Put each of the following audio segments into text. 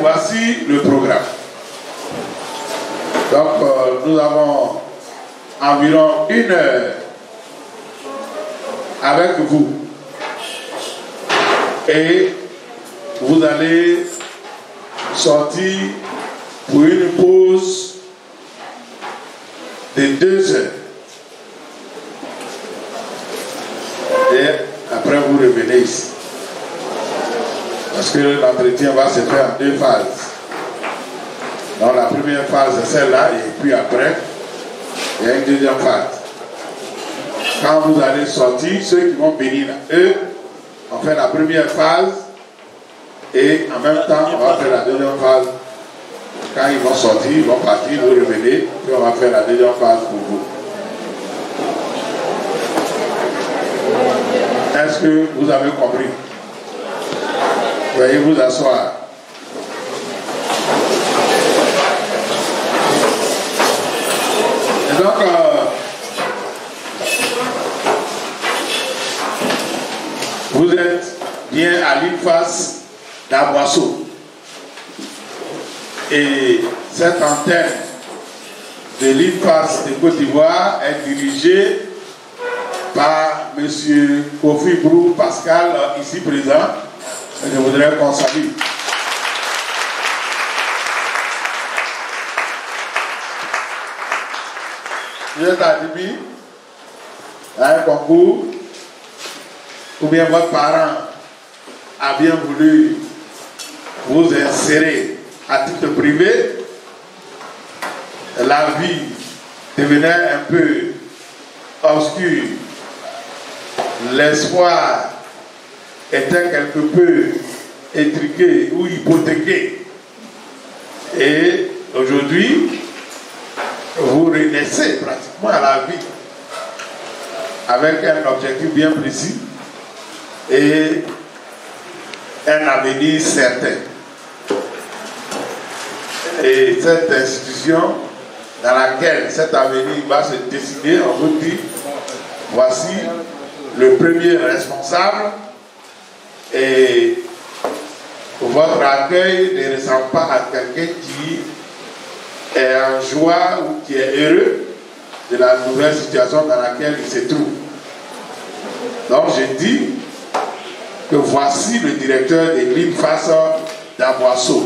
voici le programme. Donc, nous avons environ 1 heure avec vous. Et vous allez sortir pour une pause de 2 heures. Et après, vous revenez ici. Parce que l'entretien va se faire en 2 phases. Donc la première phase c'est celle-là, et puis après, il y a une deuxième phase. Quand vous allez sortir, ceux qui vont venir là, eux, on fait la première phase, et en même temps, on va faire la deuxième phase. Quand ils vont sortir, ils vont partir, vous revenez, puis on va faire la deuxième phase pour vous. Est-ce que vous avez compris? Veuillez vous asseoir. Et donc, vous êtes bien à l'INFAS d'Aboisseau. Et cette antenne de l'INFAS de Côte d'Ivoire est dirigée par M. Kofi Brou Pascal, ici présent. Et je voudrais qu'on salue. Vous êtes admis à un concours, ou bien votre parent a bien voulu vous insérer à titre privé, la vie devenait un peu obscure, l'espoir était quelque peu étriqué ou hypothéqué. Et aujourd'hui, vous renaissez pratiquement à la vie avec un objectif bien précis et un avenir certain. Et cette institution dans laquelle cet avenir va se décider, on vous dit, voici le premier responsable, et votre accueil ne ressemble pas à quelqu'un qui est en joie ou qui est heureux de la nouvelle situation dans laquelle il se trouve. Donc je dis que voici le directeur de l'INFAS d'Aboisseau.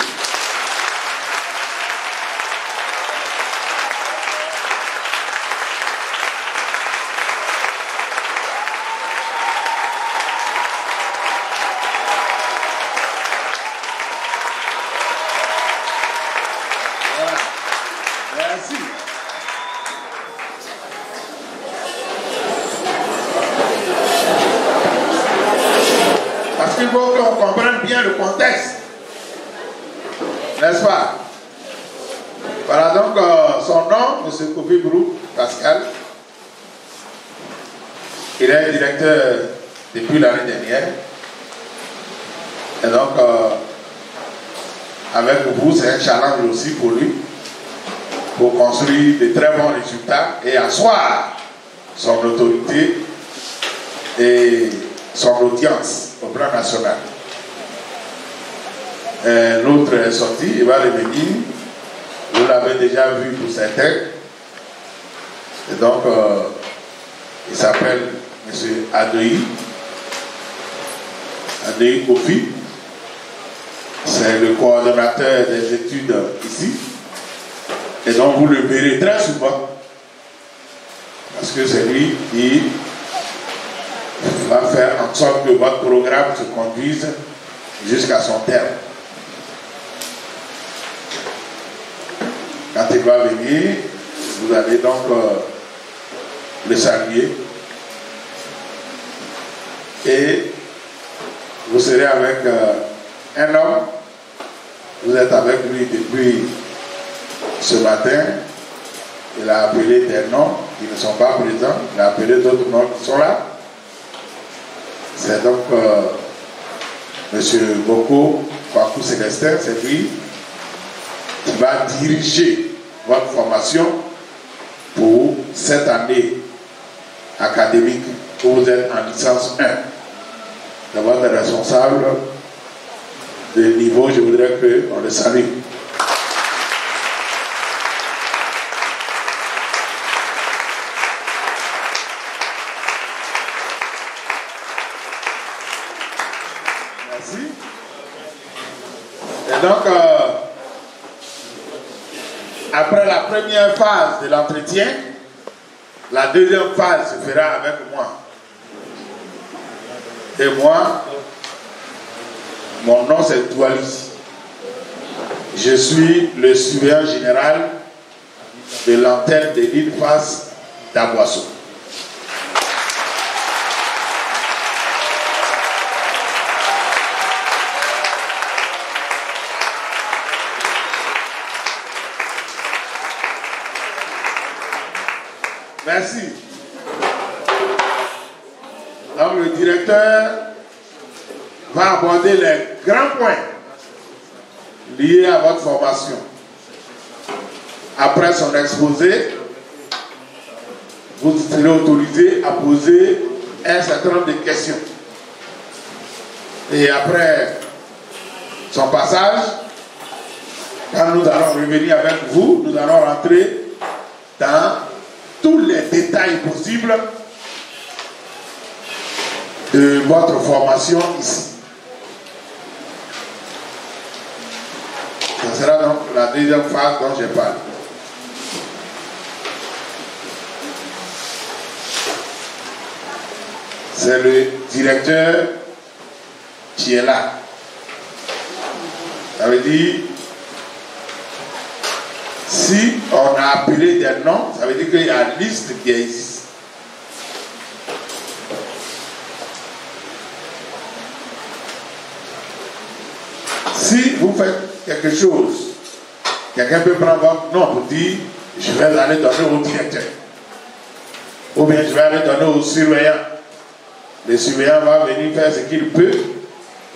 Le contexte, n'est-ce pas? Voilà donc son nom, M. Kofi Brou Pascal. Il est directeur depuis l'année dernière. Et donc, avec vous, c'est un challenge aussi pour lui, pour construire de très bons résultats et asseoir son autorité et son audience au plan national. L'autre est sorti, il va revenir. Vous l'avez déjà vu pour certains. Et donc, il s'appelle M. Adoyi Kofi. C'est le coordonnateur des études ici. Et donc, vous le verrez très souvent. Parce que c'est lui qui va faire en sorte que votre programme se conduise jusqu'à son terme. Quand il va venir, vous allez donc le saluer. Et vous serez avec un homme. Vous êtes avec lui depuis ce matin. Il a appelé des noms qui ne sont pas présents. Il a appelé d'autres noms qui sont là. C'est donc M. Boko Kwaku Célestin, c'est lui qui va diriger votre formation pour cette année académique où vous êtes en licence 1. C'est votre responsable de niveau, je voudrais qu'on le salue. Merci. Et donc, après la première phase de l'entretien, la deuxième phase se fera avec moi. Et moi, mon nom c'est Douali. Je suis le surveillant général de l'antenne de l'île Face d'Aboisseau. Merci. Donc le directeur va aborder les grands points liés à votre formation. Après son exposé, vous serez autorisé à poser un certain nombre de questions. Et après son passage, quand nous allons revenir avec vous, nous allons rentrer dans tous les détails possibles de votre formation ici. Ce sera donc la deuxième phase dont je parle. C'est le directeur qui est là. Ça veut dire, si on a appelé des noms, ça veut dire qu'il y a une liste qui existe. Si vous faites quelque chose, quelqu'un peut prendre votre nom pour dire, je vais aller donner au directeur. Ou bien je vais aller donner au surveillant. Le surveillant va venir faire ce qu'il peut.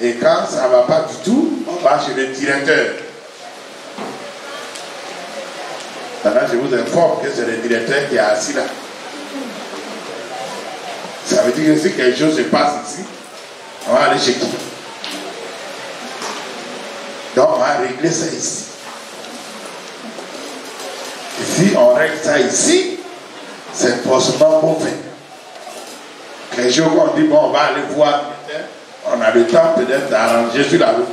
Et quand ça ne va pas du tout, on va chez le directeur. Maintenant, je vous informe que c'est le directeur qui est assis là. Ça veut dire que si quelque chose se passe ici, on va aller chez qui? Donc, on va régler ça ici. Et si on règle ça ici, c'est forcément mauvais. Les jours qu'on dit, bon, on va aller voir, on a le temps peut-être d'arranger sur la route.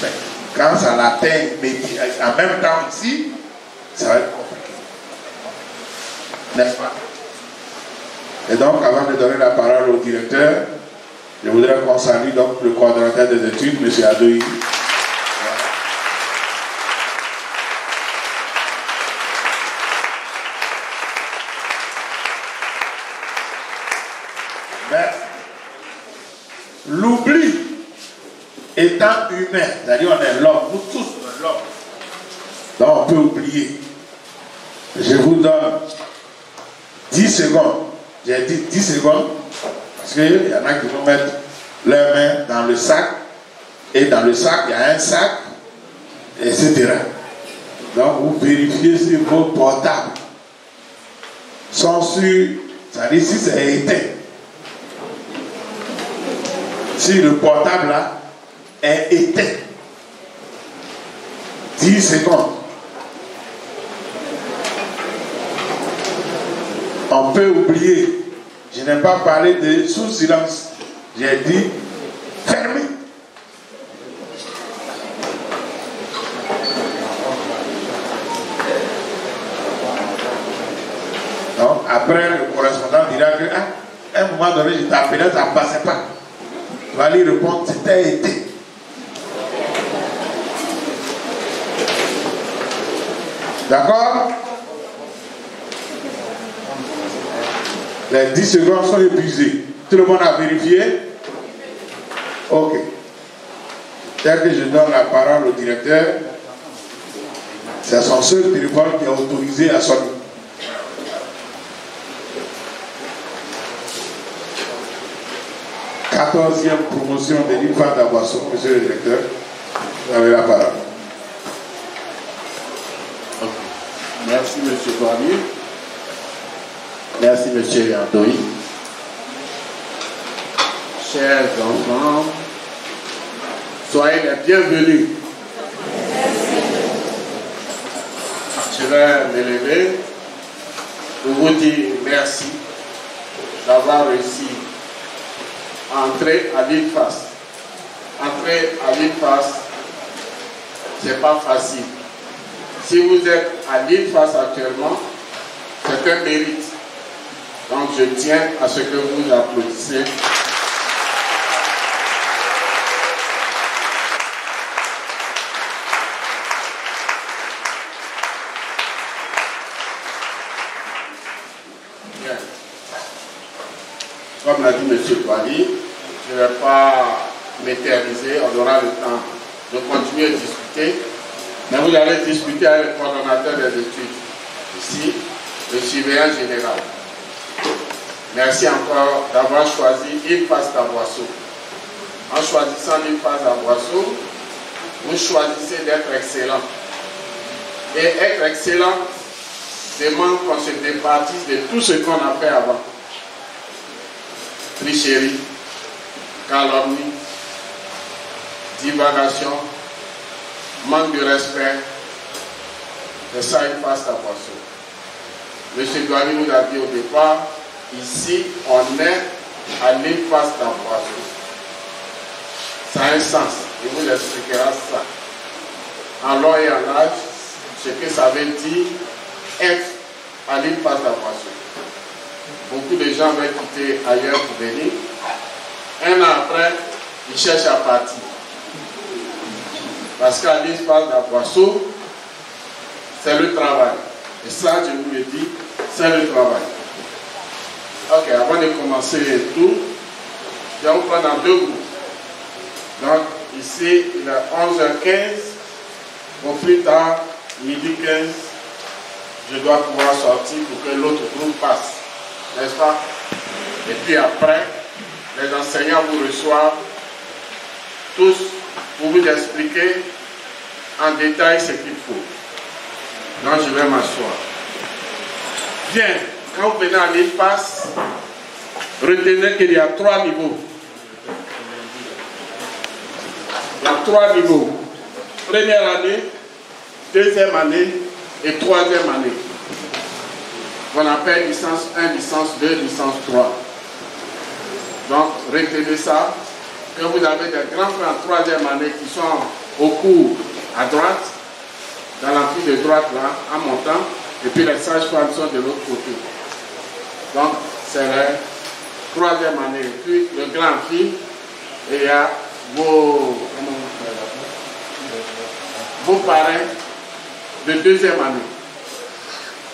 Mais quand ça l'atteint en même temps ici, ça va être compliqué. N'est-ce pas? Et donc, avant de donner la parole au directeur, je voudrais qu'on salue donc le coordonnateur des études, M. Adoui. Mais l'oubli étant humain, c'est-à-dire on est l'homme, nous tous sommes l'homme. Donc on peut oublier. Je vous donne 10 secondes. J'ai dit 10 secondes parce qu'il y en a qui vont mettre leurs mains dans le sac et dans le sac il y a un sac, etc. Donc vous vérifiez si vos portables sont sur, c'est-à-dire si c'est éteint. Si le portable là est éteint, 10 secondes. On peut oublier. Je n'ai pas parlé de sous silence. J'ai dit fermé. Donc après le correspondant dira que à un moment donné je t'appelais, ça ne passait pas. Tu vas lui répondre, c'était été. D'accord? Les 10 secondes sont épuisées. Tout le monde a vérifié? Ok. Dès que je donne la parole au directeur, c'est son seul téléphone qui est autorisé à sonner. Quatorzième promotion de l'île Face d'Aboisseau, monsieur le directeur, vous avez la parole. Merci, monsieur Barbier. Merci, monsieur Antoine. Chers enfants, Soyez les bienvenus. Je vais m'élever pour vous dire merci d'avoir réussi à entrer à l'IFAS. Entrer à l'IFAS, ce n'est pas facile. Si vous êtes à l'IFAS actuellement, c'est un mérite. Donc je tiens à ce que vous applaudissez. Bien. Comme l'a dit M. Boily, je ne vais pas m'éterniser, on aura le temps de continuer à discuter. Mais vous allez discuter avec le coordonnateur des études, ici, le surveillant général. Merci encore d'avoir choisi l'IFAS d'Aboisseau. En choisissant l'IFAS d'Aboisseau, vous choisissez d'être excellent. Et être excellent demande qu'on se départisse de tout ce qu'on a fait avant. Tricherie, calomnie, divagation, manque de respect. C'est ça l'IFAS d'Aboisseau. M. Boily nous a dit au départ, ici, on est à l'IFAS d'Aboisseau. Ça a un sens. Il vous expliquera ça. En long et en large, ce que ça veut dire être à l'IFAS d'Aboisseau. Beaucoup de gens veulent quitter ailleurs pour venir. Un an après, ils cherchent à partir. Parce qu'à l'IFAS d'Aboisseau, c'est le travail. Et ça, je vous le dis, c'est le travail. Ok, avant de commencer tout, je vais vous prendre en deux groupes. Donc, ici, il est 11h15. Au plus tard, midi 15, je dois pouvoir sortir pour que l'autre groupe passe. N'est-ce pas? Et puis après, les enseignants vous reçoivent tous pour vous expliquer en détail ce qu'il faut. Donc, je vais m'asseoir. Bien, quand vous venez à l'IFAS, retenez qu'il y a 3 niveaux. Il y a 3 niveaux. Première année, deuxième année et troisième année. On appelle licence 1, licence 2, licence 3. Donc, retenez ça. Que vous avez des grands frères en troisième année qui sont au cours à droite, dans l'amphi de droite là, en montant, et puis les sages-femmes sont de l'autre côté. Donc, c'est la troisième année. Puis, le grand amphi, et il y a vos parrains de deuxième année.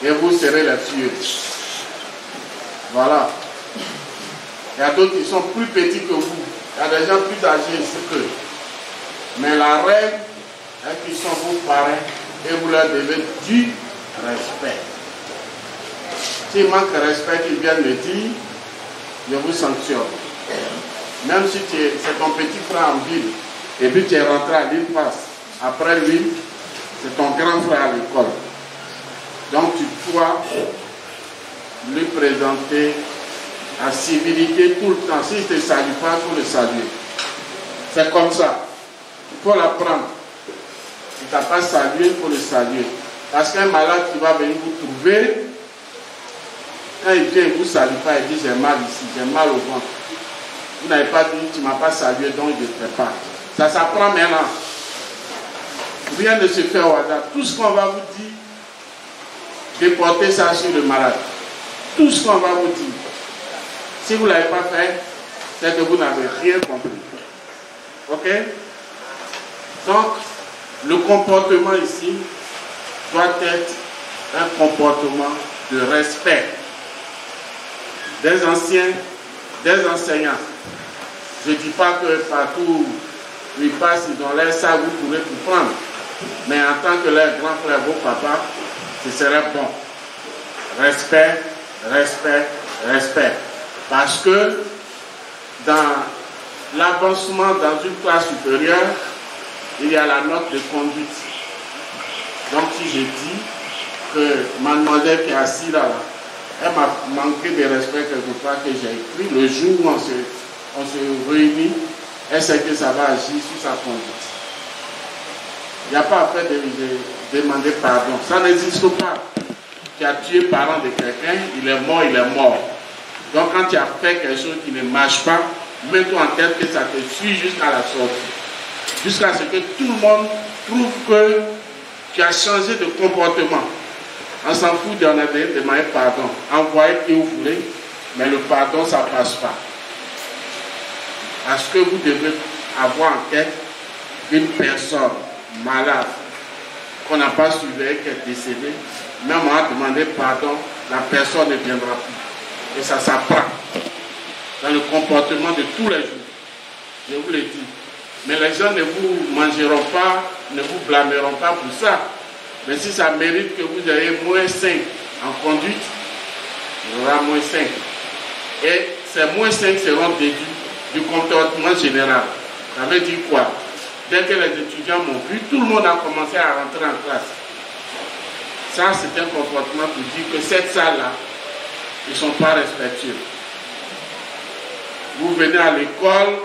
Et vous serez les filles. Voilà. Il y a d'autres qui sont plus petits que vous. Il y a des gens plus âgés ici qu'eux. Mais la règle est qu'ils sont vos parrains et vous leur devez du respect. S'il manque de respect qu'ils viennent me dire, je vous sanctionne. Même si c'est ton petit frère en ville et puis tu es rentré à l'IFAS, après lui, c'est ton grand frère à l'école. Donc tu dois lui présenter la civilité tout le temps. Si tu ne te salues pas, il faut le saluer. C'est comme ça. Il faut l'apprendre. Si tu n'as pas salué, il faut le saluer. Parce qu'un malade qui va venir vous trouver, quand il vient, il ne vous salue pas, il dit j'ai mal ici, j'ai mal au ventre. Vous n'avez pas dit, tu ne m'as pas salué, donc je ne te fais pas. Ça s'apprend maintenant. Rien ne se fait au hasard. Tout ce qu'on va vous dire, déportez ça sur le malade. Tout ce qu'on va vous dire. Si vous ne l'avez pas fait, c'est que vous n'avez rien compris. Ok? Donc, le comportement ici doit être un comportement de respect des anciens, des enseignants. Je ne dis pas que partout où ils passent, ils ont l'air ça, vous pourrez comprendre. Mais en tant que leur grand frère, vos papas, ce serait bon. Respect, respect, respect. Parce que dans l'avancement dans une classe supérieure, il y a la note de conduite. Donc si je dis que mademoiselle qui est assise là, elle m'a manqué de respect quelque part que j'ai écrit, le jour où on se réunit, est-ce que ça va agir sur sa conduite? Il n'y a pas à faire de demander pardon. Ça n'existe pas. Tu as tué le parent de quelqu'un, il est mort, il est mort. Donc quand tu as fait quelque chose qui ne marche pas, mets-toi en tête que ça te suit jusqu'à la sortie. Jusqu'à ce que tout le monde trouve que tu as changé de comportement. On s'en fout d'en avoir demandé pardon. Envoyez qui vous voulez, mais le pardon, ça ne passe pas. Parce que vous devez avoir en tête une personne malade qu'on n'a pas surveillée, qui est décédée. Même on a demandé pardon, la personne ne viendra plus. Et ça s'apprend dans le comportement de tous les jours. Je vous le dis. Mais les gens ne vous mangeront pas, ne vous blâmeront pas pour ça. Mais si ça mérite que vous ayez moins 5 en conduite, il y aura moins 5. Et ces moins 5 seront déduits du comportement général. Ça veut dire quoi? Dès que les étudiants m'ont vu, tout le monde a commencé à rentrer en classe. Ça, c'est un comportement pour dire que cette salle-là, ils ne sont pas respectueux. Vous venez à l'école,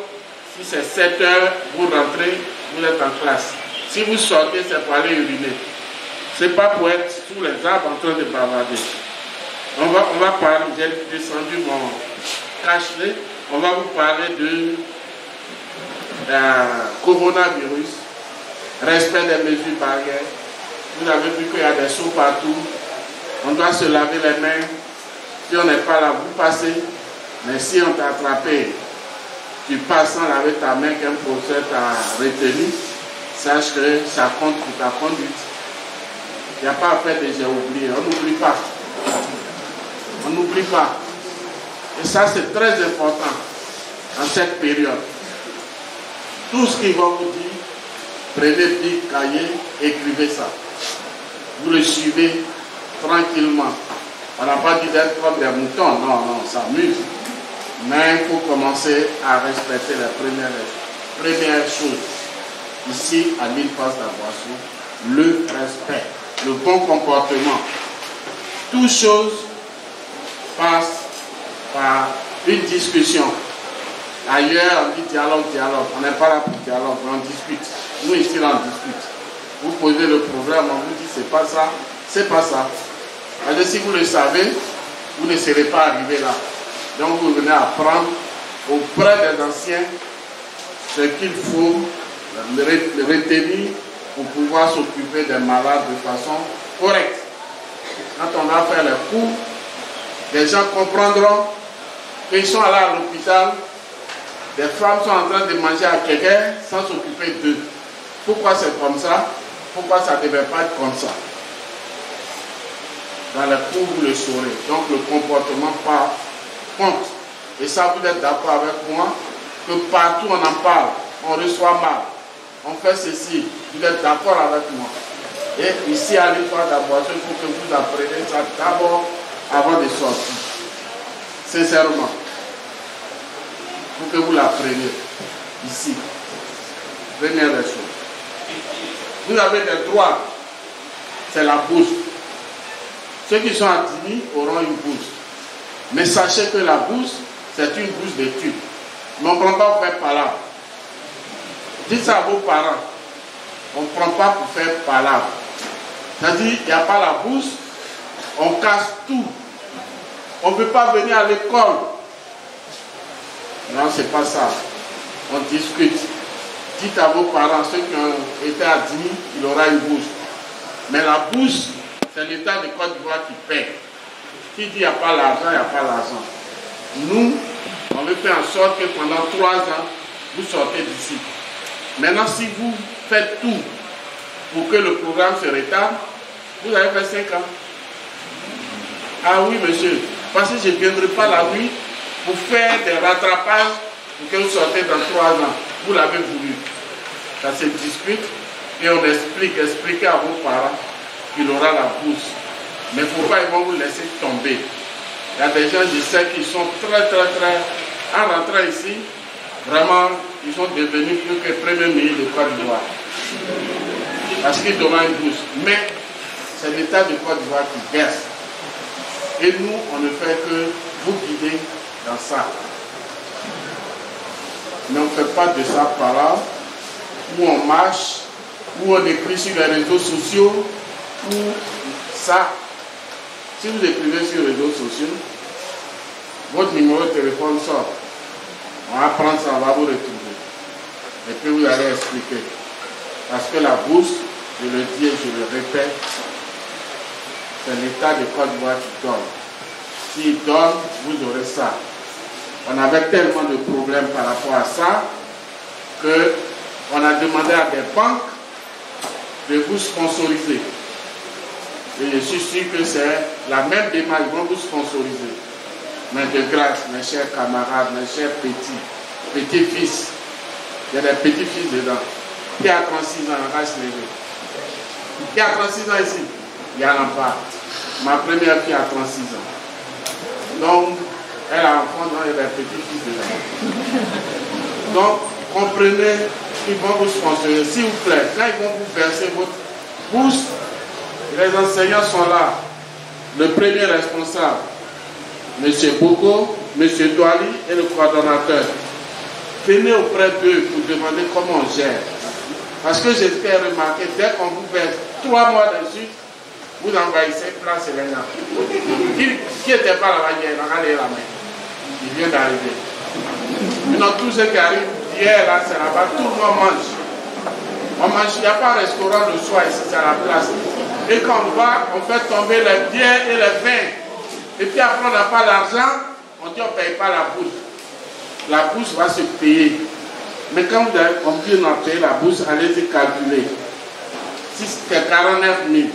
si c'est 7 heures, vous rentrez, vous êtes en classe. Si vous sortez, c'est pour aller uriner. Ce n'est pas pour être sous les arbres en train de bavarder. On va parler, j'ai descendu mon cache-nez, on va vous parler de coronavirus, respect des mesures barrières. Vous avez vu qu'il y a des seaux partout. On doit se laver les mains. Si on n'est pas là, vous passez. Mais si on t'a attrapé, tu passes sans laver ta main qu'un professeur t'a retenu, sache que ça compte pour ta conduite. Il n'y a pas à faire de j'ai oublié. On n'oublie pas. On n'oublie pas. Et ça, c'est très important en cette période. Tout ce qu'il va vous dire, prenez bic, cahier, écrivez ça. Vous le suivez tranquillement. On n'a pas dit d'être comme des moutons, non, on s'amuse. Mais il faut commencer à respecter les premières choses. Ici, à l'île Passe d'Aboissou, le respect, le bon comportement. Toute chose passe par une discussion. Ailleurs, on dit dialogue. On n'est pas là pour dialogue, on discute. Nous, ici, là, on discute. Vous posez le problème, on vous dit c'est pas ça, c'est pas ça. Alors, si vous le savez, vous ne serez pas arrivé là. Donc, vous venez apprendre auprès des anciens ce qu'il faut retenir pour pouvoir s'occuper des malades de façon correcte. Quand on va faire les cours, les gens comprendront qu'ils sont allés à l'hôpital, des femmes sont en train de manger à quelqu'un sans s'occuper d'eux. Pourquoi c'est comme ça? Pourquoi ça ne devait pas être comme ça? Dans les cours, vous le saurez. Donc le comportement compte. Et ça, vous êtes d'accord avec moi que partout on en parle, on reçoit mal, on fait ceci. Vous êtes d'accord avec moi? Et ici à l'île d'Aboissou, il faut que vous appreniez ça d'abord avant de sortir. Sincèrement. Il faut que vous l'appreniez ici. Première des choses. Vous avez des droits. C'est la bourse. Ceux qui sont admis auront une bourse. Mais sachez que la bourse, c'est une bourse d'études. Mais on ne prend pas pour faire palabre. Dites ça à vos parents. On ne prend pas pour faire palabre. C'est-à-dire, il n'y a pas la bourse, on casse tout. On ne peut pas venir à l'école. Non, c'est pas ça. On discute. Dites à vos parents, ceux qui ont été admis, il aura une bourse. Mais la bourse, c'est l'État de Côte d'Ivoire qui paie. Qui dit qu'il n'y a pas l'argent, il n'y a pas l'argent. Nous, on veut faire en sorte que pendant 3 ans, vous sortez d'ici. Maintenant, si vous faites tout pour que le programme se rétable, vous avez fait 5 ans. Ah oui, monsieur, parce que je ne viendrai pas la nuit pour faire des rattrapages pour que vous sortez dans 3 ans. Vous l'avez voulu. Ça se discute et on explique à vos parents qu'il aura la bourse. Mais il ne faut pas, ils vont vous laisser tomber. Il y a des gens, je sais, qui sont très, en rentrant ici, vraiment, ils sont devenus plus que premier ministre de Côte d'Ivoire. Parce qu'ils auront une bourse. Mais c'est l'État de Côte d'Ivoire qui verse. Et nous, on ne fait que vous guider dans ça. mais on ne fait pas de ça par là, où on marche, où on écrit sur les réseaux sociaux, où ça, si vous écrivez sur les réseaux sociaux, votre numéro de téléphone sort. On va prendre ça, on va vous retrouver. Et puis vous allez expliquer. Parce que la bourse, je le dis et je le répète, c'est l'État de Côte d'Ivoire qui donne. S'il donne, vous aurez ça. On avait tellement de problèmes par rapport à ça qu'on a demandé à des banques de vous sponsoriser. Et je suis sûr que c'est la même démarche, ils vont vous sponsoriser. Mais de grâce, mes chers camarades, mes chers petits-fils, il y a des petits-fils dedans. Qui a 36 ans, on va se lever. Qui a 36 ans ici? Il n'y en a pas. Ma première fille a 36 ans. Donc, elle a un enfant, donc il y a des petits-fils dedans. Donc, comprenez qu'ils vont vous sponsoriser. S'il vous plaît, quand ils vont vous verser votre bourse, les enseignants sont là. Le premier responsable, M. Boko, M. Douali et le coordonnateur. Venez auprès d'eux pour demander comment on gère. Parce que j'espère remarquer, dès qu'on vous verse 3 mois dessus, vous envahissez place et les gens. Qui n'était pas là-bas hier, regardez la main. Il vient d'arriver. Maintenant, tous ceux qui arrivent hier, là, c'est là-bas, tout le monde mange. On mange, il n'y a pas de restaurant le soir ici, c'est à la place. Et quand on va, on fait tomber les bières et les vins. Et puis après, on n'a pas l'argent, on dit on ne paye pas la bourse. La bourse va se payer. Mais quand vous avez compris, on a payé la bourse, allez-y calculer. Si c'est 49 000,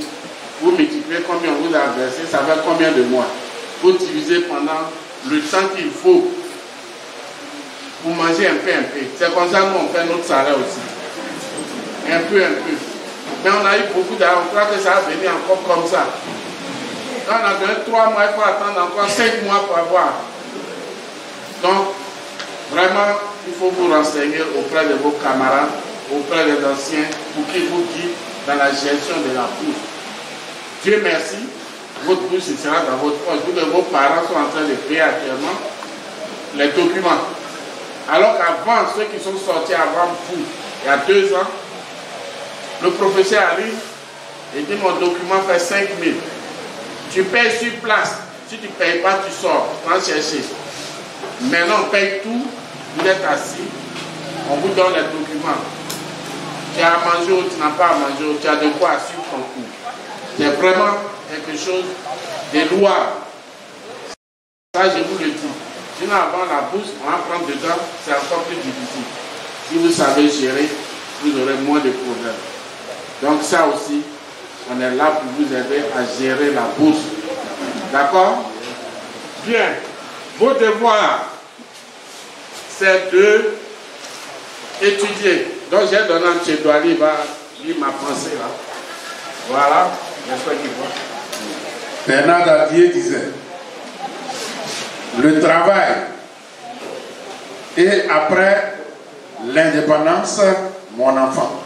vous multipliez combien on vous a versé, ça fait combien de mois? Vous divisez pendant le temps qu'il faut pour manger un peu. C'est comme ça que nous on fait notre salaire aussi. Un peu. Mais on a eu beaucoup d'argent, on croit que ça va venir encore comme ça. Quand on a donné 3 mois, il faut attendre encore 5 mois pour avoir. Donc, vraiment, il faut vous renseigner auprès de vos camarades, auprès des anciens, pour qu'ils vous guident dans la gestion de la bourse. Dieu merci, votre bourse sera dans votre poche. Vous et vos parents sont en train de payer actuellement les documents. Alors qu'avant, ceux qui sont sortis avant vous, il y a 2 ans, le professeur arrive et dit mon document fait 5 000. Tu payes sur place. Si tu ne payes pas, tu sors. Tu vas chercher. Maintenant, on paye tout. Vous êtes assis. On vous donne les documents. Tu as à manger ou tu n'as pas à manger ou tu as de quoi assurer ton cours. C'est vraiment quelque chose de louable. Ça, je vous le dis. Sinon, avant la bourse, on va prendre dedans, c'est encore plus difficile. Si vous savez gérer, vous aurez moins de problèmes. Donc ça aussi, on est là pour vous aider à gérer la bourse. D'accord? Bien. Vos devoirs, c'est de étudier. Donc j'ai donné à M. Douali, il va lire ma pensée là. Voilà. J'espère qu'il voit. Bernard Dadier disait, le travail et après l'indépendance, mon enfant.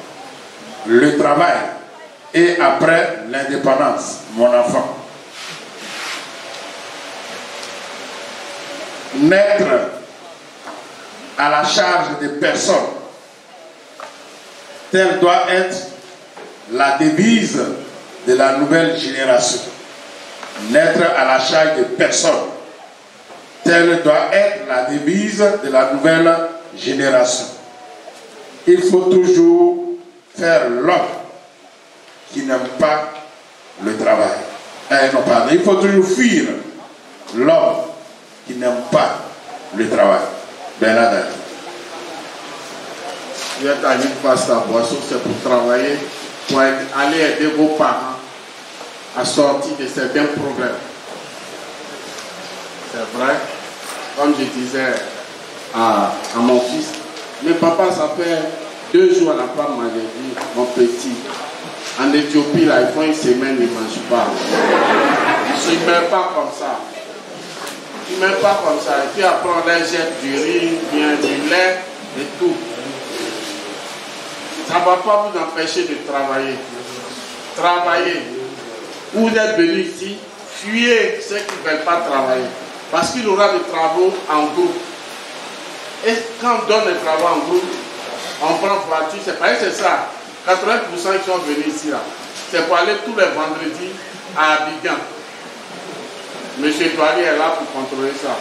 Le travail et après l'indépendance, mon enfant. Mettre à la charge des personnes, telle doit être la devise de la nouvelle génération. Naître à la charge des personnes, telle doit être la devise de la nouvelle génération. Il faut toujours faire l'homme qui n'aime pas le travail. Non, pardon. Il faut toujours fuir l'homme qui n'aime pas le travail. Bernard Dadier. Vous êtes allé passer la boisson, c'est pour travailler, pour aller aider vos parents à sortir de certains problèmes. C'est vrai, comme je disais à mon fils, mais papa, ça fait 2 jours à la part m'a dit, mon petit, en Éthiopie, là, ils font une semaine, ils ne mangent pas. Je ne mets pas comme ça. Tu ne mets pas comme ça. Et puis après, on les jette du riz, bien du lait et tout. Ça ne va pas vous empêcher de travailler. Travaillez. Vous êtes venus ici, fuyez ceux qui ne veulent pas travailler. Parce qu'il y aura des travaux en groupe. Et quand on donne le travail en groupe, on prend voiture, c'est pareil, c'est ça. 80% qui sont venus ici, là, c'est pour aller tous les vendredis à Abidjan. Monsieur Douali est là pour contrôler ça.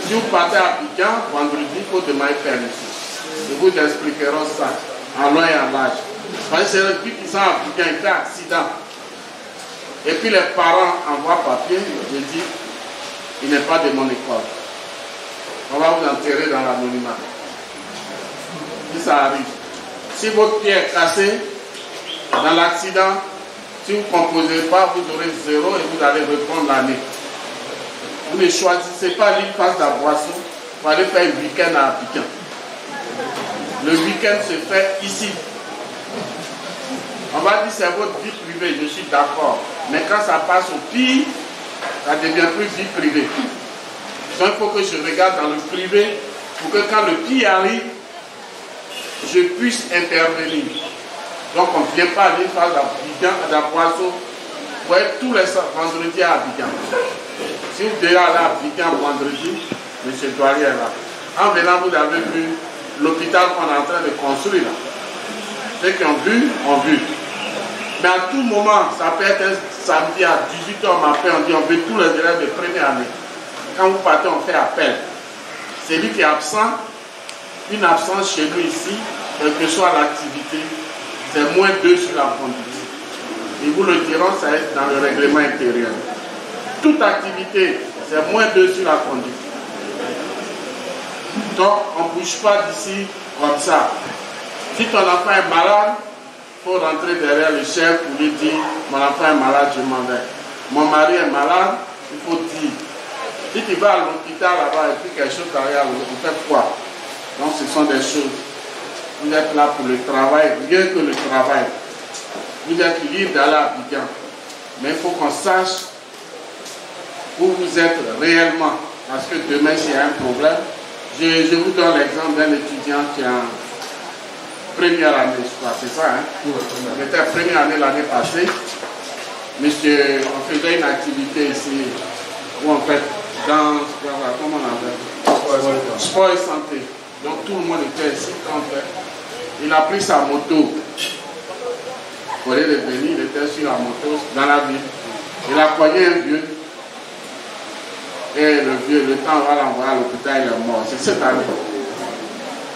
Si vous partez à Abidjan, vendredi, il faut demander permission. Ils vous expliqueront ça en long et en large. Parce que c'est le but qui sont à Abidjan, il fait accident. Et puis les parents envoient papier, je dis, il n'est pas de mon école. On va vous enterrer dans l'anonymat. Si ça arrive. Si votre pied est cassé dans l'accident, si vous ne composez pas, vous aurez 0 et vous allez reprendre l'année. Vous ne choisissez pas l'île-face de la boisson pour aller faire un week-end à Abidjan. Le week-end se fait ici. On va dire c'est votre vie privée, je suis d'accord. Mais quand ça passe au pire, ça devient plus vie privée. Donc il faut que je regarde dans le privé pour que quand le pire arrive, je puisse intervenir. Donc on ne vient pas aller faire de la boisson pour être tous les vendredis à Abidjan. Si vous devez aller à Abidjan vendredi, M. Douali est là. En venant, vous avez vu l'hôpital qu'on est en train de construire là. Ceux qui ont vu, ont vu. Mais à tout moment, ça peut être un samedi à 18h, on m'appelle, on dit on veut tous les élèves de première année. Quand vous partez, on fait appel. Celui qui est absent, une absence chez nous ici, quelle que soit l'activité, c'est -2 sur la conduite. Ils vous le diront, ça est dans le règlement intérieur. Toute activité, c'est -2 sur la conduite. Donc, on ne bouge pas d'ici comme ça. Si ton enfant est malade, il faut rentrer derrière le chef pour lui dire, mon enfant est malade, je m'en vais. Mon mari est malade, il faut dire. Si tu vas à l'hôpital là-bas et puis quelque chose derrière, on fait quoi? Donc ce sont des choses. Vous êtes là pour le travail, rien que le travail. Vous êtes libre d'aller à Abidjan. Mais il faut qu'on sache où vous êtes réellement. Parce que demain, s'il y a un problème, je vous donne l'exemple d'un étudiant qui est en première année, je crois, c'est ça, hein? Il était en première année l'année passée. Monsieur, on faisait une activité ici où on fait dans, comment on appelle? Sport et santé. Donc tout le monde était ici quand on fait. Il a pris sa moto. Pour aller venir, il était sur la moto dans la ville. Il a cogné un vieux. Et le vieux, le temps on va l'envoyer à l'hôpital, il est mort. C'est cette année.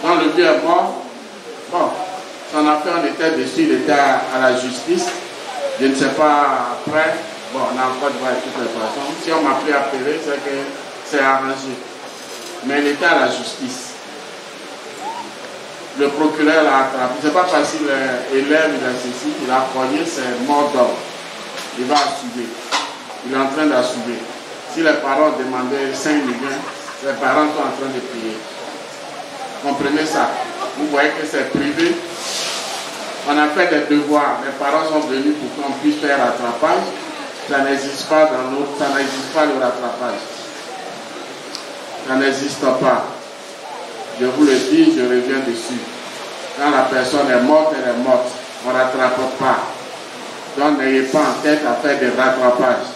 Quand le vieux est mort, bon, son affaire, on était dessus, il était à la justice. Je ne sais pas après. Bon, on a encore de voir de toutes les façons. Si on m'a pris à appeler, c'est que c'est arrangé. Mais il était à la justice. Le procureur l'a attrapé. C'est pas facile, l'élève, il a ceci, il a cogné, c'est mort d'homme. Il va assumer. Il est en train d'assumer. Si les parents demandaient 5 millions, les parents sont en train de payer. Comprenez ça. Vous voyez que c'est privé. On a fait des devoirs. Les parents sont venus pour qu'on puisse faire rattrapage. Ça n'existe pas dans l'autre, ça n'existe pas le rattrapage. Ça n'existe pas. Je vous le dis, je reviens dessus. Quand la personne est morte, elle est morte. On ne rattrape pas. Donc n'ayez pas en tête à faire des rattrapages.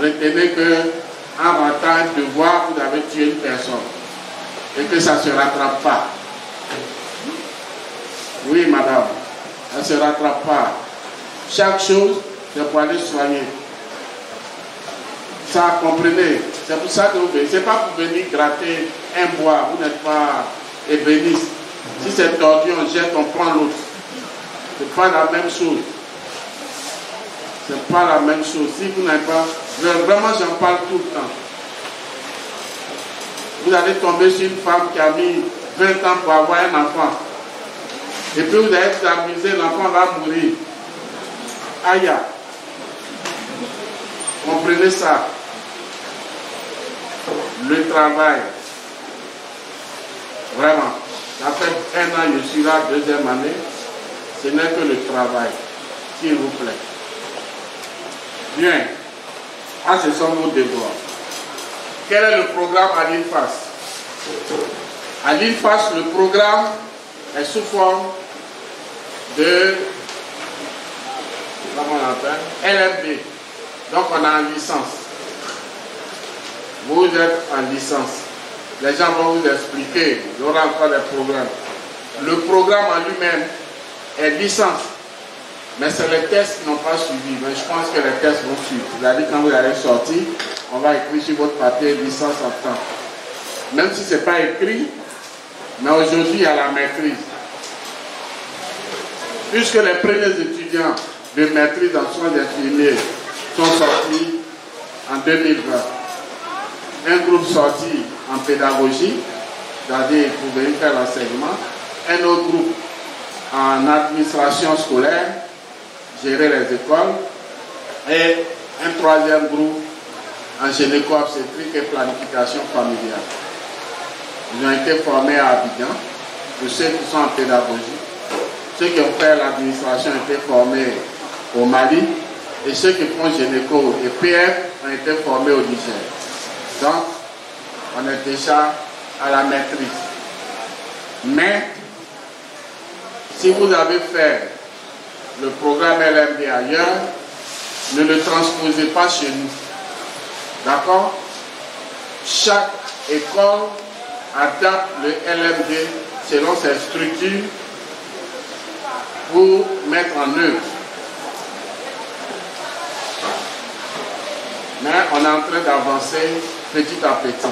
Retenez qu'en ratant un devoir, vous avez tué une personne. Et que ça ne se rattrape pas. Oui, madame. Ça ne se rattrape pas. Chaque chose, c'est pour aller soigner. Ça, comprenez. C'est pour ça que vous venez. Ce n'est pas pour venir gratter un bois. Vous n'êtes pas ébéniste. Si c'est tordu, on jette, on prend l'autre. Ce n'est pas la même chose. Ce n'est pas la même chose. Si vous n'avez pas... Vraiment, j'en parle tout le temps. Vous allez tomber sur une femme qui a mis 20 ans pour avoir un enfant. Et puis vous allez vous amuser, l'enfant va mourir. Aïe. Comprenez ça. Le travail. Vraiment. Ça fait 1 an, je suis là, 2e année. Ce n'est que le travail. S'il vous plaît. Bien. Ah, ce sont nos devoirs. Quel est le programme à l'INFAS? À l'INFAS, le programme est sous forme de, comment on appelle, LMB. Donc on a en licence. Vous êtes en licence. Les gens vont vous expliquer. Il y aura encore des programmes. Le programme en lui-même est licence. Mais c'est les tests qui n'ont pas suivi. Mais je pense que les tests vont suivre. C'est-à-dire quand vous allez sortir, on va écrire sur votre papier licence en temps. Même si ce n'est pas écrit, mais aujourd'hui il y a la maîtrise. Puisque les premiers étudiants de maîtrise en soins infirmiers sont sortis en 2020. Un groupe sorti en pédagogie, c'est-à-dire pour venir faire l'enseignement. Un autre groupe en administration scolaire, gérer les écoles. Et un troisième groupe en gynéco-obstétrique et planification familiale. Ils ont été formés à Abidjan, pour ceux qui sont en pédagogie. Ceux qui ont fait l'administration ont été formés au Mali et ceux qui font gynéco et PF ont été formés au Niger. Donc, on est déjà à la maîtrise. Mais, si vous avez fait le programme LMD ailleurs, ne le transposez pas chez nous. D'accord? Chaque école adapte le LMD selon ses structures pour mettre en œuvre. Mais on est en train d'avancer petit à petit.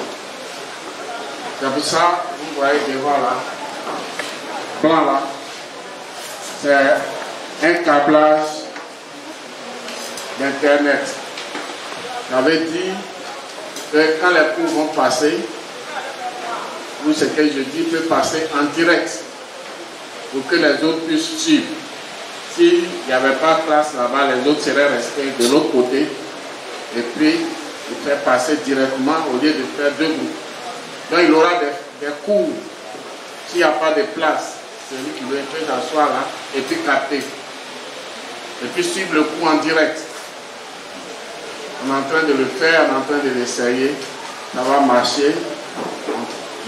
C'est pour ça, vous voyez devant là, blanc là, c'est un câblage d'Internet. J'avais dit que quand les cours vont passer, ou ce que je dis peut passer en direct pour que les autres puissent suivre. S'il n'y avait pas de classe là-bas, les autres seraient restés de l'autre côté et puis il fait passer directement au lieu de faire deux groupes. Donc il aura des cours. S'il n'y a pas de place, celui qui veut s'asseoir là et puis capter. Et puis suivre le cours en direct. On est en train de le faire, on est en train de l'essayer. Ça va marcher.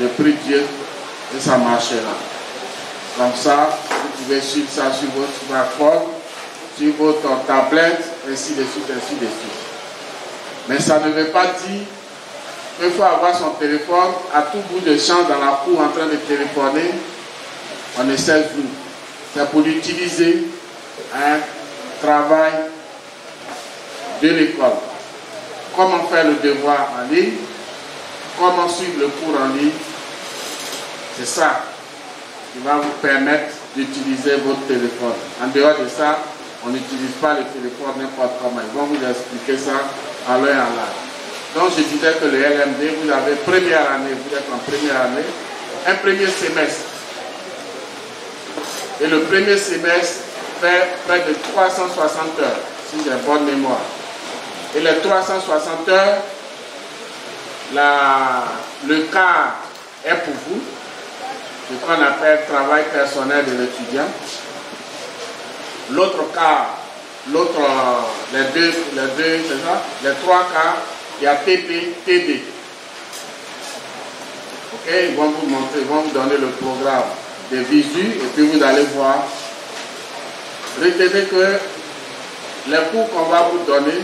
Je prie Dieu et ça marchera. Comme ça, vous pouvez suivre ça sur votre smartphone, sur votre tablette, ainsi de suite, ainsi de suite. Mais ça ne veut pas dire qu'il faut avoir son téléphone à tout bout de champ dans la cour en train de téléphoner. On est 16 jours. C'est pour utiliser un travail de l'école. Comment faire le devoir en ligne, comment suivre le cours en ligne. C'est ça qui va vous permettre d'utiliser votre téléphone. En dehors de ça, on n'utilise pas le téléphone n'importe comment. Ils vont vous expliquer ça à l'heure et à l'heure. Donc je disais que le LMD, vous avez première année, vous êtes en première année, un premier semestre. Et le premier semestre fait près de 360 heures, si j'ai bonne mémoire. Et les 360 heures, le quart est pour vous, ce qu'on appelle travail personnel de l'étudiant. L'autre quart, les trois quarts, il y a TP, TD. Ok, ils vont vous montrer, ils vont vous donner le programme de visu et puis vous allez voir. Retenez que les cours qu'on va vous donner,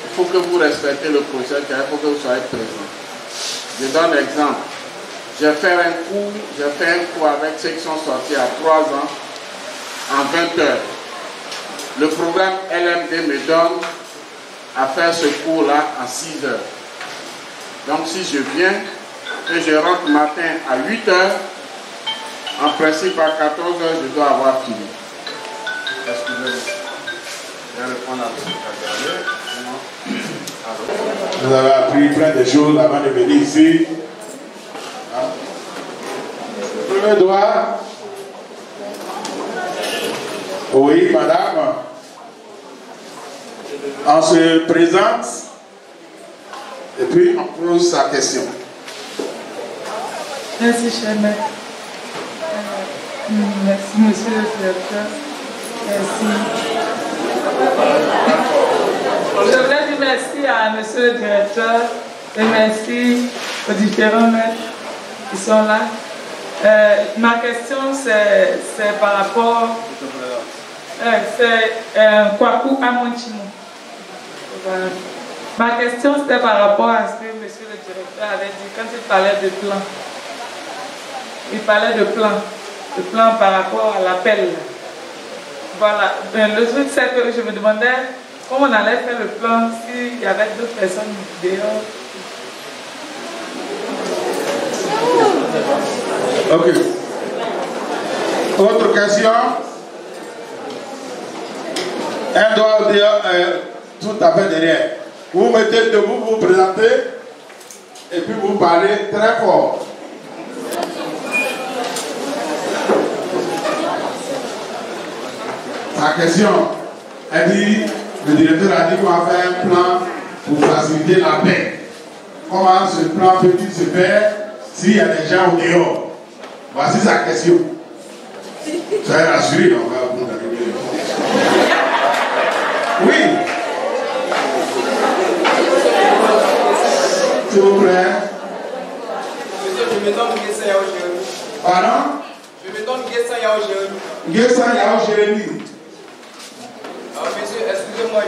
il faut que vous respectez le procès, il faut que vous soyez présent. Je donne l'exemple. J'ai fait un cours avec ceux qui sont sortis à 3 ans en 20 heures. Le programme LMD me donne à faire ce cours-là en 6 heures. Donc si je viens et je rentre le matin à 8 heures, en principe à 14 heures, je dois avoir fini. Excusez-moi. Je vais répondre à ce que vous avez appris plein de choses avant de venir ici. Le premier doigt. Oui, madame. On se présente et puis on pose sa question. Merci, cher maître. Merci, monsieur le directeur. Merci. Je voudrais dire merci à monsieur le directeur et merci aux différents maîtres qui sont là. Ma question, c'est par rapport... c'est Kwaku Amonchimo. Voilà. Ma question c'était par rapport à ce que monsieur le directeur avait dit quand il parlait de plan. Il parlait de plan par rapport à l'appel. Voilà. Le truc c'est que je me demandais comment on allait faire le plan s'il y avait d'autres personnes dehors. Ok. Autre question? Un doigt au dehors, tout à fait derrière. Vous vous mettez debout, vous vous présentez et puis vous parlez très fort. Sa question, elle dit, le directeur a dit qu'on va faire un plan pour faciliter la paix. Comment ce plan peut-il se faire s'il y a des gens au dehors? Voici sa question. Soyez rassurés, on va vous donner. Oui. S'il vous plaît. Monsieur, je me nomme Guessan Yao Jérémy. Pardon? Je me nomme Guessan Yao Jérémy. Guessan Yao Jérémy. Alors, monsieur, excusez-moi,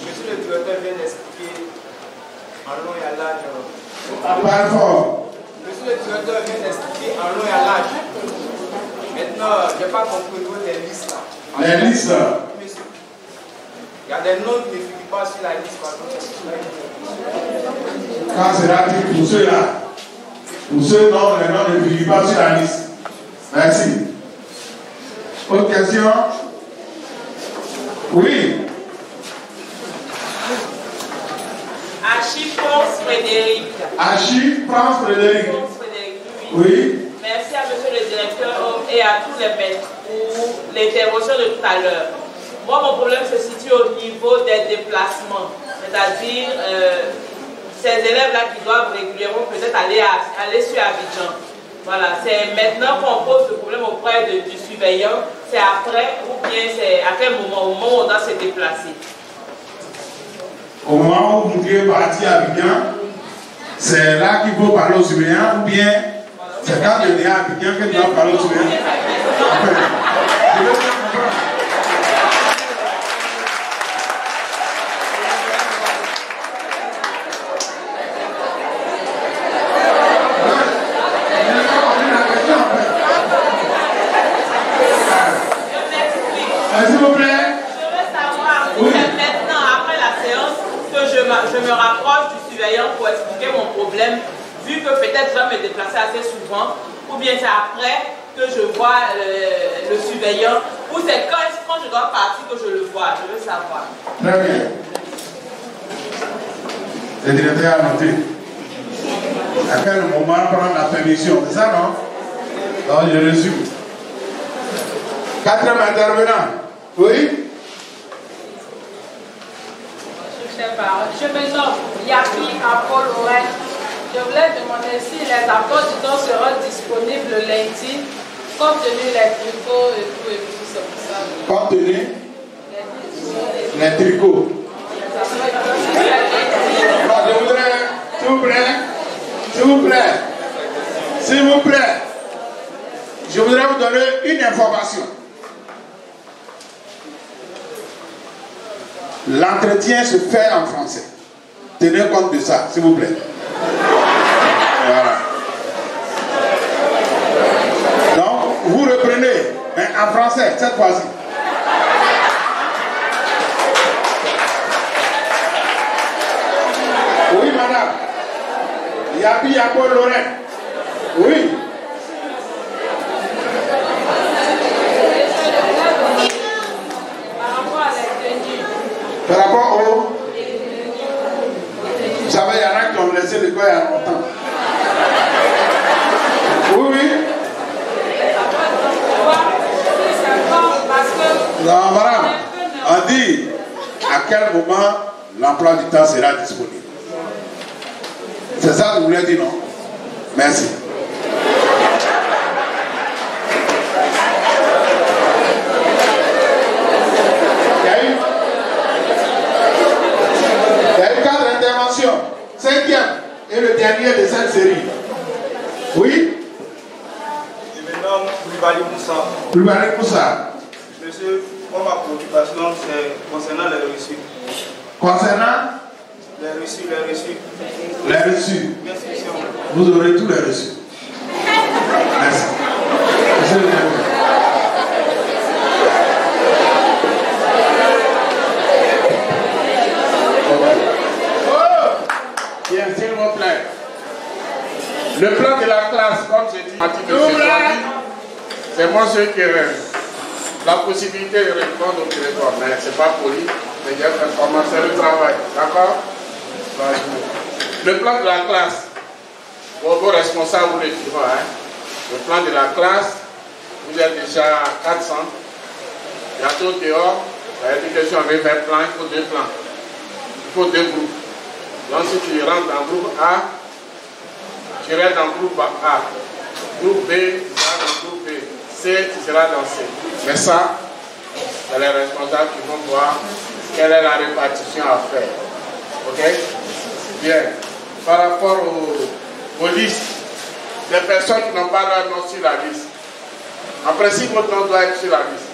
monsieur le directeur vient d'expliquer en long et à large. Parle fort. Monsieur le directeur vient d'expliquer en long et à large. Maintenant, je n'ai pas compris au niveau des listes. Les listes. Monsieur, il y a des noms qui ne figurent pas sur la liste. Quand sera-t-il pour ceux-là? Pour ceux dont les noms ne figurent pas sur la liste. Merci. Autre question? Oui. Achille France Frédéric. Achille France Frédéric. Oui. Merci à monsieur le directeur et à tous les maîtres pour l'intervention de tout à l'heure. Moi, mon problème se situe au niveau des déplacements. C'est-à-dire, ces élèves-là qui doivent régulièrement peut-être aller sur Abidjan. Voilà, c'est maintenant qu'on pose le problème auprès du surveillant. C'est après ou bien c'est à quel moment, au moment où on doit se déplacer. Au moment où vous devez partir à Abidjan, c'est là qu'il faut parler au surveillant ou bien c'est quand on est à Abidjan qu'il doit parler au surveillant. Je veux bien comprendre. S'il vous plaît. Je veux savoir si c'est maintenant, après la séance, que je me rapproche du surveillant pour expliquer mon problème, vu que peut-être je vais me déplacer assez souvent, ou bien c'est après que je vois le surveillant, ou c'est quand je dois partir que je le vois. Je veux savoir. Très bien. Le directeur a noté. À quel moment prendre la permission? C'est ça, non? Non, je résume. Quatrième intervenant. Oui? Je me nomme Yapi Apol Oren. Je voulais demander si les apports du temps seront disponibles le lundi, compte tenu les tricots et tout, c'est pour ça. Compte tenu les tricots. Je voudrais, s'il vous plaît, je voudrais vous donner une information. L'entretien se fait en français. Tenez compte de ça, s'il vous plaît. Voilà. Donc, vous reprenez, mais en français, cette fois-ci. Oui, madame. Yapi Apol Lorraine. Oui. Par rapport au... Vous savez, il y en a qui ont laissé l'école il y a longtemps. Oui, oui. Non, madame. On dit à quel moment l'emploi du temps sera disponible. C'est ça que vous voulez dire, non? Merci. Cinquième et le dernier de cette série. Oui? Je me nomme Koulibaly Moussa. Koulibaly Moussa. Monsieur, moi ma préoccupation c'est concernant les reçus. Concernant les reçus, les reçus. les reçus, vous aurez tous les reçus. Merci. Monsieur le directeur. Bien, s'il vous plaît. Le plan de la classe, comme j'ai dit, c'est moi ceux qui la possibilité de répondre au téléphone, mais c'est pas poli, mais il y a une information de travail, d'accord? Le plan de la classe, vos responsables, vous les diront, hein? Le plan de la classe, vous êtes déjà 400, bientôt dehors, l'éducation avait fait plan, il faut 2 plans, il faut 2 groupes. Donc si tu rentres dans le groupe A, tu restes dans le groupe A. Groupe B, tu seras dans le groupe B. C, tu seras dans C. Mais ça, c'est les responsables qui vont voir quelle est la répartition à faire. Ok? Bien. Par rapport aux listes, les personnes qui n'ont pas leur nom sur la liste. En principe, votre nom doit être sur la liste.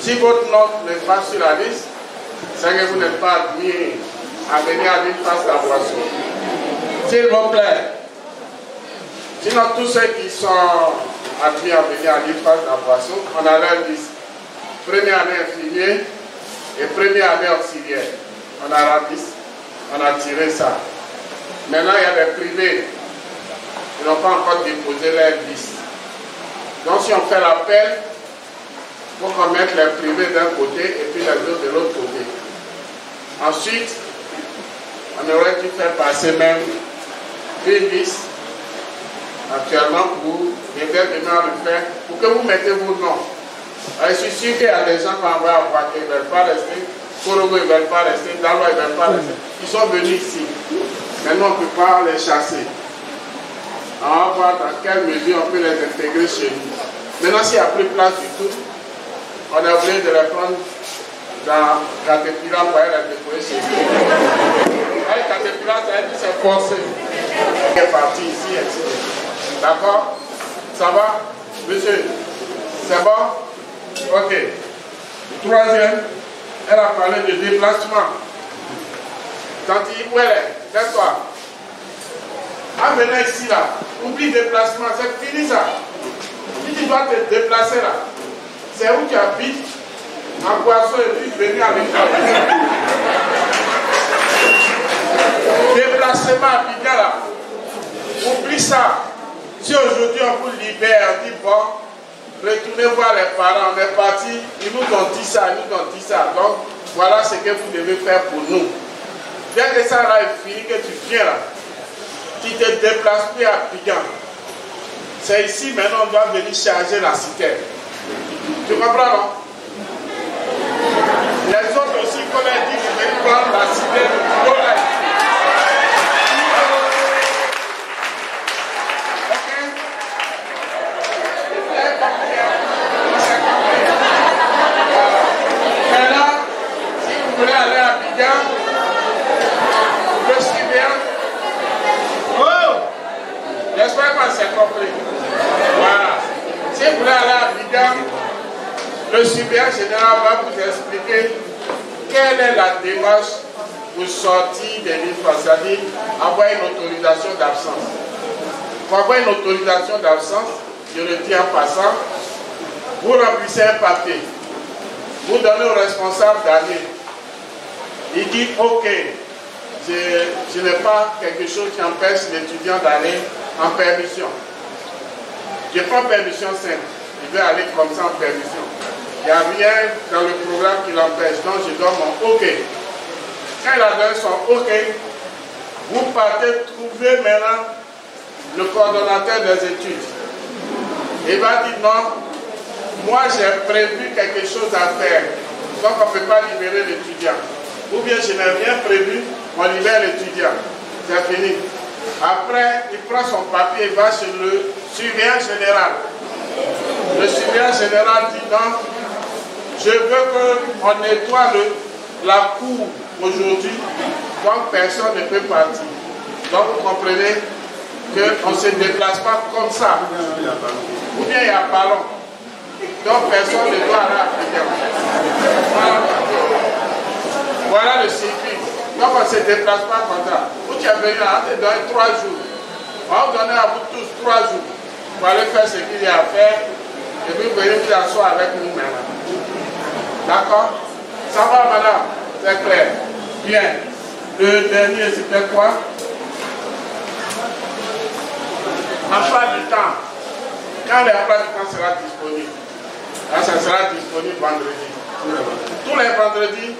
Si votre nom n'est pas sur la liste, c'est que vous n'êtes pas admis à venir à l'île face à la boisson. S'il vous plaît. Sinon, tous ceux qui sont admis à venir à l'île face à la boisson, on a leur liste. Première année infirmier et première année auxiliaire. On a la liste. On a tiré ça. Maintenant, il y a des privés qui n'ont pas encore déposé leur liste. Donc, si on fait l'appel, il faut qu'on mette les privés d'un côté et puis les autres de l'autre côté. Ensuite, on aurait dû faire passer même une liste actuellement pour aider demain à le faire, pour que vous mettez vos noms. Je suis sûr qu'il y a des gens qui envoient à Boaké, ils ne veulent pas rester, Korogo, ils ne veulent pas rester, Daloa, ils ne veulent pas rester. Ils sont venus ici. Maintenant, on ne peut pas les chasser. On va voir dans quelle mesure on peut les intégrer chez nous. Maintenant, s'il n'y a plus de place du tout, on est obligé de les prendre dans Caterpillar pour aller les déposer chez nous. Avec Caterpillar, ça a dit c'est forcé. Il est parti ici, etc. D'accord? Ça va? Monsieur? C'est bon? Ok. Le troisième, elle a parlé de déplacement. Tanti, où elle est? Lève-toi. Ah, venez ici là. Oublie déplacement, c'est fini ça. Si tu dois te déplacer là, c'est où tu habites, en Boisson et puis venir à l'école. Déplacement à Abidjan là. Oublie ça. Si aujourd'hui on vous libère, on dit bon, retournez voir les parents, on est parti, ils nous ont dit ça, ils nous ont dit ça. Donc voilà ce que vous devez faire pour nous. Dès que ça là est fini, que tu viens là, tu te déplaces plus à Abidjan. C'est ici maintenant on doit venir charger la citerne. Tu comprends non? Les autres aussi qu'on a dit qu'ils veulent prendre la citerne, on l'a dit. Maintenant, si vous voulez aller à Abidjan, le Sibéen, oh, j'espère qu'on s'est compris. Voilà. Si vous voulez aller à Abidjan, le Sibéen général va vous expliquer quelle est la démarche pour sortir des livres, c'est-à-dire avoir une autorisation d'absence. Pour avoir une autorisation d'absence, je le dis en passant, vous remplissez un papier, vous donnez au responsable d'année, il dit ok, je n'ai pas quelque chose qui empêche l'étudiant d'aller en permission. Je prends permission simple, il veut aller comme ça en permission. Il n'y a rien dans le programme qui l'empêche, donc je donne mon ok. Quand il a donné son ok, vous partez trouver maintenant le coordonnateur des études. Il va dire non, moi j'ai prévu quelque chose à faire, donc on ne peut pas libérer l'étudiant. Ou bien je n'ai rien prévu, on libère l'étudiant. C'est fini. Après, il prend son papier et va chez le surveillant général. Le surveillant général dit non, je veux qu'on nettoie la cour aujourd'hui, donc personne ne peut partir. Donc vous comprenez qu'on ne se déplace pas comme ça. Ou bien il y a ballon. Donc personne ne doit aller à Abidjan. Voilà le circuit. Donc on ne se déplace pas comme ça. Vous qui avez venu là, on te donne 3 jours. On va vous donner à vous tous 3 jours. Pour aller faire ce qu'il y a à faire. Et puis vous venez vous asseoir avec nous maintenant. D'accord? Ça va madame? C'est clair. Bien. Le dernier c'était quoi? Emploi du temps. Quand l'emploi du temps sera disponible? Là, ça sera disponible vendredi. Tous les vendredis,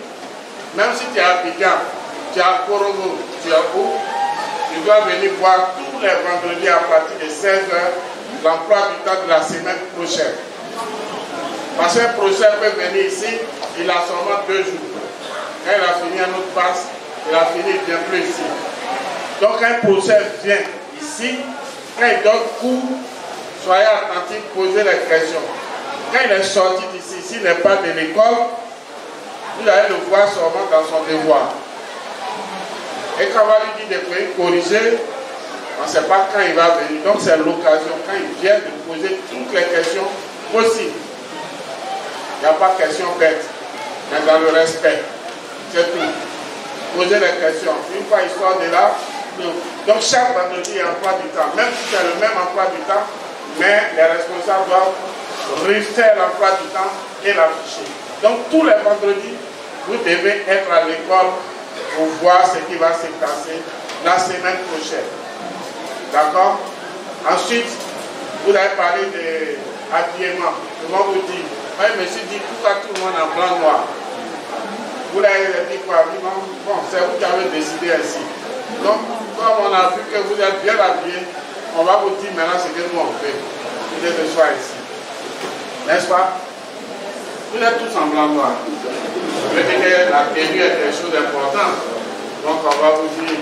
même si tu es à Abidjan, tu es à Korogo, tu es où, tu dois venir voir tous les vendredis à partir de 16h l'emploi du temps de la semaine prochaine. Parce qu'un professeur peut venir ici, il a seulement 2 jours. Quand il a fini un autre passe, il a fini bien plus ici. Donc un professeur vient ici, quand il donne cours, soyez attentifs, posez les questions. Quand il est sorti d'ici, s'il n'est pas de l'école, vous allez le voir seulement dans son devoir. Et quand on va lui dire de corriger, on ne sait pas quand il va venir. Donc c'est l'occasion, quand il vient, de poser toutes les questions possibles. Il n'y a pas de question bête, mais dans le respect. C'est tout. Posez les questions. Une fois il sort de là, donc chaque vendredi, il y a un emploi du temps. Même si c'est le même emploi du temps, mais les responsables doivent refaire l'emploi du temps et l'afficher. Donc tous les vendredis, vous devez être à l'école pour voir ce qui va se passer la semaine prochaine. D'accord? Ensuite, vous avez parlé de l'habillement. Comment vous dites? Moi, je me suis dit, pourquoi tout le monde en blanc noir? Vous l'avez dit quoi? Bon, c'est vous qui avez décidé ainsi. Donc, comme on a vu que vous êtes bien habillés, on va vous dire maintenant ce que nous on fait. Vous êtes de soir ici. N'est-ce pas? Vous êtes tous en blanc noir. Je veux dire que la tenue est quelque chose d'important. Donc on va vous dire,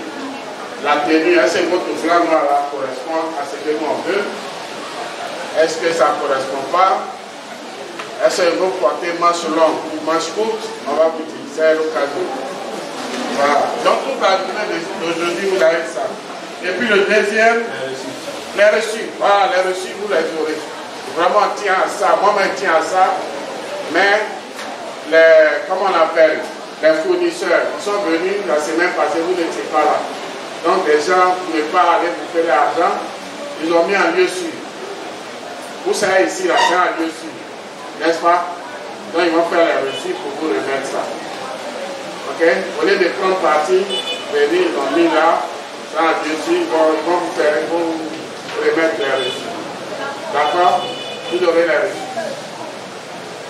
la tenue, est-ce que votre blanc noir là correspond à ce que nous on veut? Est-ce que ça ne correspond pas? Est-ce que vous portez manche longue ou manche courte? On va vous dire, c'est l'occasion. Voilà. Donc toute la journée d'aujourd'hui, vous avez ça. Et puis le deuxième, les reçus. Voilà, les reçus, vous les aurez. Vraiment, on tient à ça. Moi-même, je tiens à ça. Mais, comment on appelle, les fournisseurs, ils sont venus la semaine passée, vous n'étiez pas là. Donc, les gens ne pouvaient pas aller vous faire l'argent. Ils ont mis un lieu sûr. Vous savez ici, là, c'est un lieu sûr. N'est-ce pas? Donc, ils vont faire les reçus pour vous remettre ça. Ok? Au lieu de prendre parti, venir, ils ont mis là, ça un lieu sûr, ils vont vous faire, ils vont vous remettre les reçus. D'accord? Vous aurez les reçus.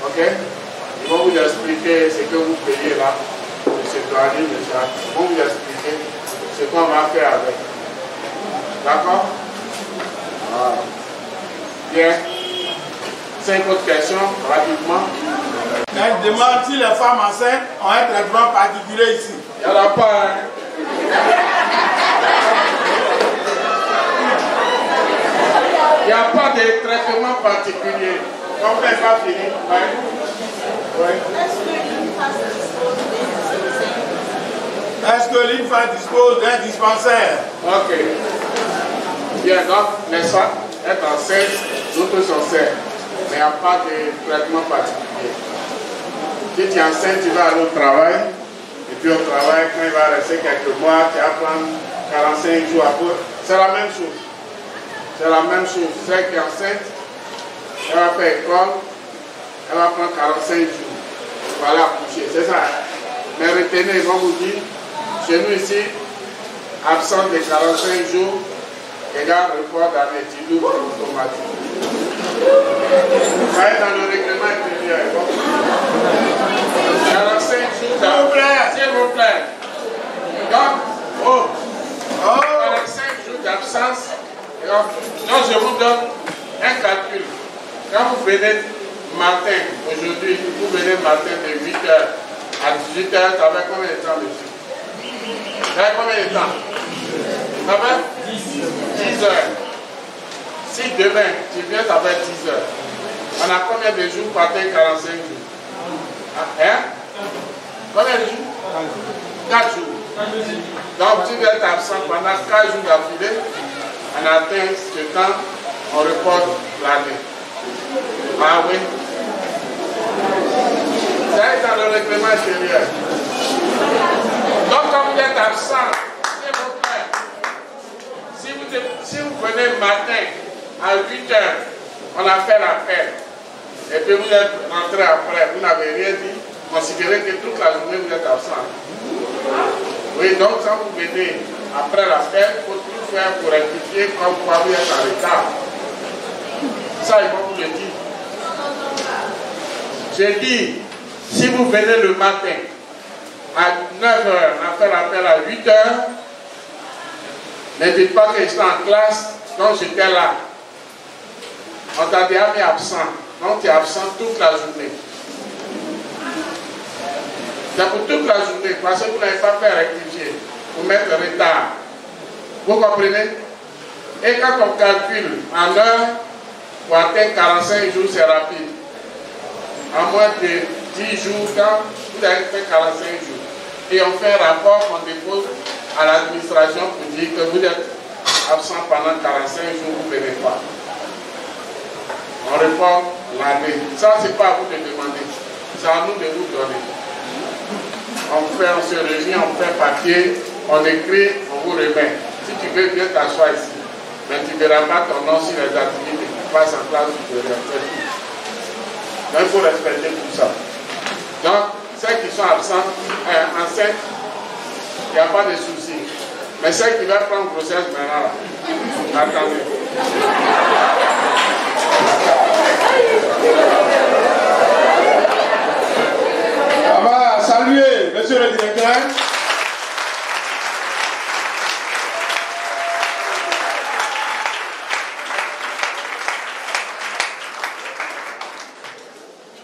Ok? Ils vont vous expliquer ce que vous payez là. M. Douanier, M. Jacques. Ils vont vous expliquer ce qu'on va faire avec. D'accord? Voilà. Bien. 5 autres questions, rapidement. Elle demande si les femmes enceintes ont un traitement particulier ici. Il n'y en a pas. Hein? Il n'y a pas de traitement particulier. Donc, on n'est pas fini. Ouais. Est-ce que l'INFA dispose d'un dispensaire? Ok. Bien, donc, les femmes, être enceinte, d'autres sont enceintes. Mais il n'y a pas de traitement particulier. Si tu es enceinte, tu vas aller au travail. Et puis au travail, quand il va rester quelques mois, tu vas prendre 45 jours après. C'est la même chose. C'est la même chose. Celle qui est enceinte, elle va faire école, elle va prendre 45 jours pour aller accoucher. C'est ça. Mais retenez, ils vont vous dire, chez nous ici, absent de 45 jours, égale report d'année, tu doubles automatique. Ça est dans le règlement intérieur. 45 jours d'absence. S'il vous plaît. Donc, 45 jours d'absence. Donc, je vous donne un calcul. Quand vous venez matin, aujourd'hui, vous venez matin de 8h à 18h, ça fait combien de temps dessus? Ça fait combien de temps? Ça fait 10 heures. Si demain, tu viens, ça fait 10 heures. On a combien de jours par 45 jours? Hein? Combien de jours? 4 jours. Donc, tu viens être absent pendant 4 jours d'affilée. On atteint ce temps, on reporte l'année. Ah oui. Ça est dans le règlement intérieur. absent, s'il vous plaît. Si vous venez le matin à 8 heures, on a fait l'appel. Et puis vous êtes rentré après, vous n'avez rien dit. Considérez que toute la journée vous êtes absent. Oui, donc quand vous venez après l'appel, il faut tout faire pour rectifier comme quoi vous êtes en retard. Ça, il faut vous le dire. J'ai dit, si vous venez le matin à 9 h, on a fait l'appel à 8 h, ne dites pas que j'étais en classe, donc j'étais là. On t'a déjà mis absent, donc tu es absent toute la journée. C'est pour toute la journée, parce que vous n'avez pas fait rectifier, vous mettre en retard. Vous comprenez? Et quand on calcule en heure, pour atteindre 45 jours, c'est rapide. En moins de 10 jours, quand vous avez fait 45 jours. Et on fait un rapport qu'on dépose à l'administration pour dire que vous êtes absent pendant 45 jours, vous ne venez pas. On répond l'année. Ça, ce n'est pas à vous de demander. C'est à nous de vous donner. On se réunit, on fait papier, on écrit, on vous remet. Si tu veux, viens t'asseoir ici. Mais tu ne verras pas ton nom sur les activités qui passent en classe supérieure. Donc il faut respecter tout ça. Donc, ceux qui sont absents, enceintes, il n'y a pas de souci. Mais ceux qui veulent prendre grossesse maintenant, là, attendez. On va saluer monsieur le directeur.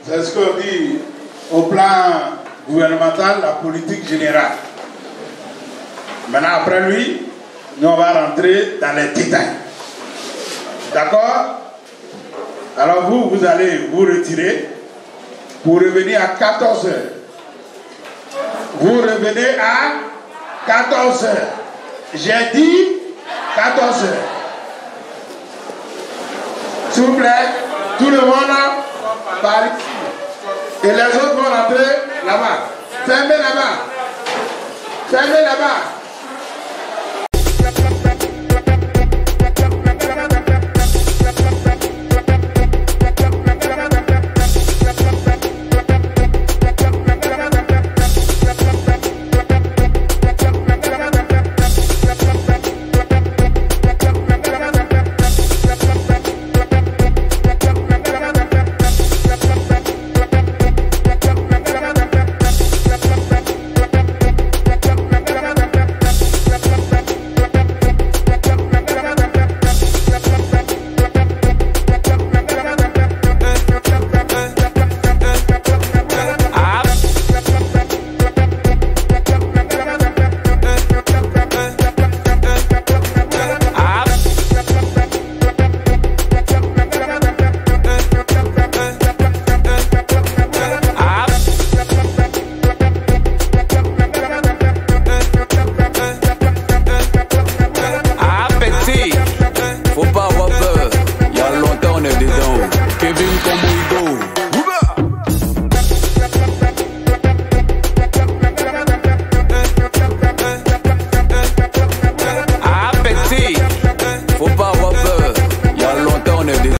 C'est ce qu'on dit au plan gouvernemental, la politique générale. Maintenant, après lui, nous on va rentrer dans les détails. D'accord? Alors vous allez vous retirer pour revenir à 14 h. Vous revenez à 14 h. J'ai dit 14 h. S'il vous plaît, tout le monde par ici. Et les autres vont rentrer là-bas. Fermez là-bas. Fermez là-bas.